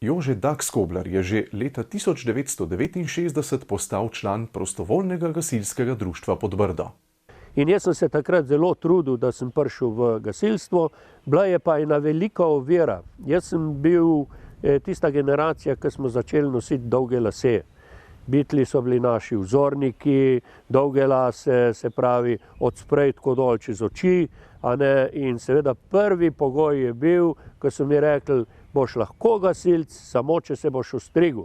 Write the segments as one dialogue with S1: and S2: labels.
S1: Jože Dakskobler je že leta 1969 postal član prostovoljnega gasilskega društva Podbrdo.
S2: In jaz sem se takrat zelo trudil, da sem prišel v gasilstvo, bila je pa ena velika ovira. Jaz sem bil tista generacija, ki smo začeli nositi dolge lase. Bitli so bili naši vzorniki, dolge lase, se pravi od sprej tako dol čez oči, in seveda prvi pogoj je bil, ko so mi rekli, boš lahko gasilc, samo če se boš ostrigel.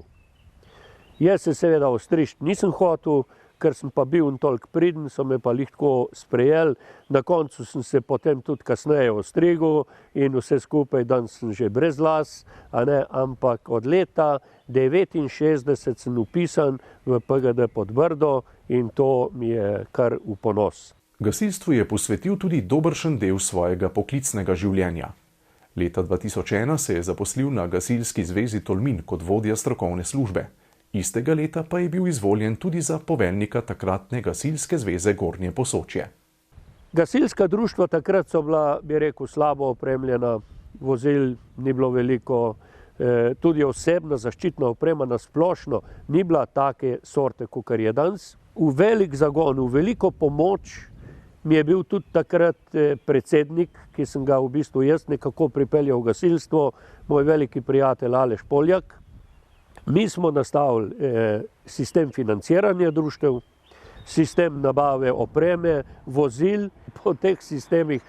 S2: Jaz se seveda ostrišti nisem hotel, ker sem pa bil toliko priden, so me pa lahko sprejeli. Na koncu sem se potem tudi kasneje ostrigel in vse skupaj, danes sem že brez las, ampak od leta 1969 sem vpisan v PGD Podbrdo in to mi je kar v ponos.
S1: Gasilstvu je posvetil tudi dobršen del svojega poklicnega življenja. Leta 2001 se je zaposlil na Gasilski zvezi Tolmin kot vodja strokovne službe. Istega leta pa je bil izvoljen tudi za poveljnika takratne Gasilske zveze Gornje Posočje.
S2: Gasilska društva takrat so bila, bi rekel, slabo opremljena, vozil ni bilo veliko, tudi osebna zaščitna oprema na splošno ni bila take sorte, kakor je danes. V velik zagon, v veliko pomoč mi je bil tudi takrat predsednik, ki sem ga v bistvu jaz nekako pripeljal v gasilstvo, moj veliki prijatelj Aleš Poljak. Mi smo nastavili sistem financiranja društev, sistem nabave opreme, vozil, po teh sistemih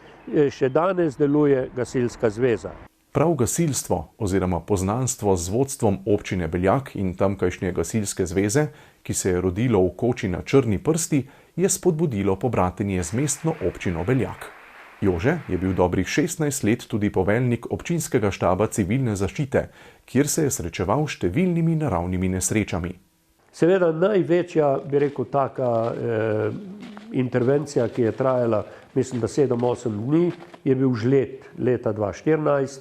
S2: še danes deluje Gasilska zveza.
S1: Prav gasilstvo oziroma poznanstvo z vodstvom občine Beljak in tamkajšnje Gasilske zveze, ki se je rodilo v koči na Črni prsti, je spodbudilo pobratenje z mestno občino Beljak. Jože je bil dobrih 16 let tudi poveljnik občinskega štaba civilne zaščite, kjer se je srečeval s številnimi naravnimi nesrečami.
S2: Seveda največja, bi rekel, taka intervencija, ki je trajala, mislim, da 7-8 dni, je bil žled leta 2014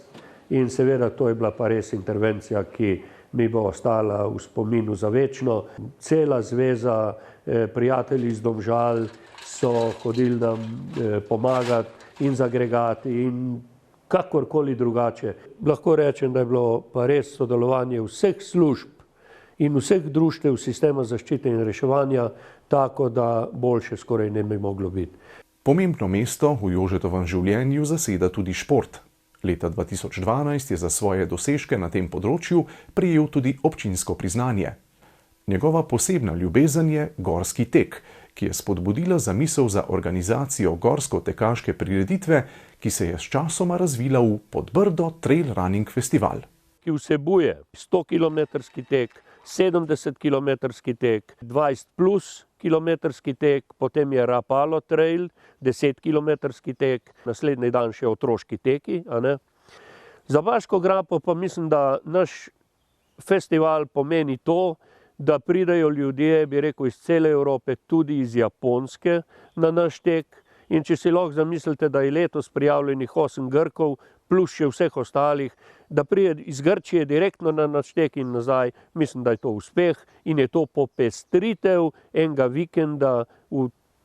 S2: in seveda to je bila pa res intervencija, ki mi bo ostala v spominu za večno. Cela zveza, prijatelji iz Domžal so hodili nam pomagati in z agregati in kakorkoli drugače. Lahko rečem, da je bilo pa res sodelovanje vseh služb in vseh društev sistema zaščite in reševanja tako, da boljše skoraj ne bi moglo biti.
S1: Pomembno mesto v Jožetovem življenju zaseda tudi šport. Leta 2012 je za svoje dosežke na tem področju prejel tudi občinsko priznanje. Njegova posebna ljubezen je gorski tek, ki je spodbudila zamisel za organizacijo gorsko-tekaške prireditve, ki se je sčasoma razvila v Podbrdo Trail Running Festival.
S2: Ki vsebuje 100-kilometrski tek, 70-kilometrski tek, 20+ kilometrski tek, potem je Rapalo Trail, 10-kilometrski tek, naslednji dan še otroški teki. Za Baško grapo pa mislim, da naš festival pomeni to, da pridejo ljudje, bi rekel, iz cele Evrope, tudi iz Japonske na naš tek. In če si lahko zamislite, da je letos prijavljenih 8 Grkov, plus še vseh ostalih, da pride iz Grčije direktno na naš tek in nazaj, mislim, da je to uspeh in je to popestritev enega vikenda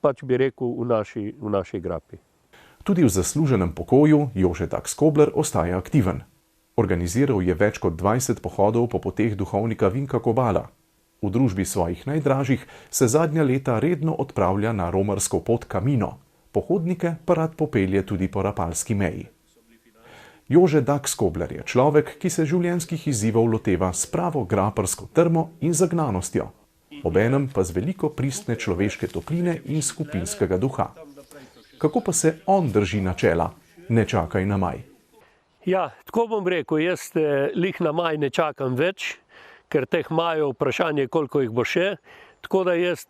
S2: pač bi rekel v naši grapi.
S1: Tudi v zasluženem pokoju Jože Dakskobler ostaja aktiven. Organiziral je več kot 20 pohodov po poteh duhovnika Vinka Kobala. V družbi svojih najdražjih se zadnja leta redno odpravlja na romarsko pot Camino. Pohodnike pa rad popelje tudi po rapalski meji. Jože Dakskobler je človek, ki se življenjskih izzivov loteva s pravo graparsko trmo in zagnanostjo, obenem pa z veliko pristne človeške topline in skupinskega duha. Kako pa se on drži načela? Ne čakaj na maj.
S2: Ja, tako bom rekel, jaz lih na maj ne čakam več, ker teh majev vprašanje, koliko jih bo še. Tako da jaz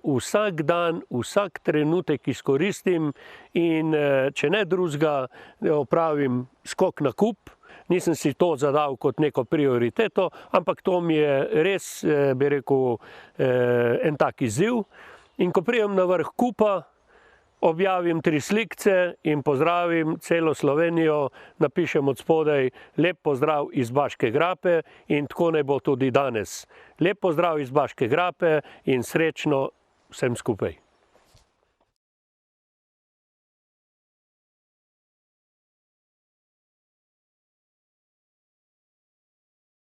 S2: vsak dan, vsak trenutek izkoristim in če ne drugega, opravim skok na kup. Nisem si to zadal kot neko prioriteto, ampak to mi je res, bi rekel, en tak izziv. In ko pridem na vrh kupa, objavim 3 slikce in pozdravim celo Slovenijo, napišem od spodaj lep pozdrav iz Baške grape in tako naj bo tudi danes. Lep pozdrav iz Baške grape in srečno vsem skupaj.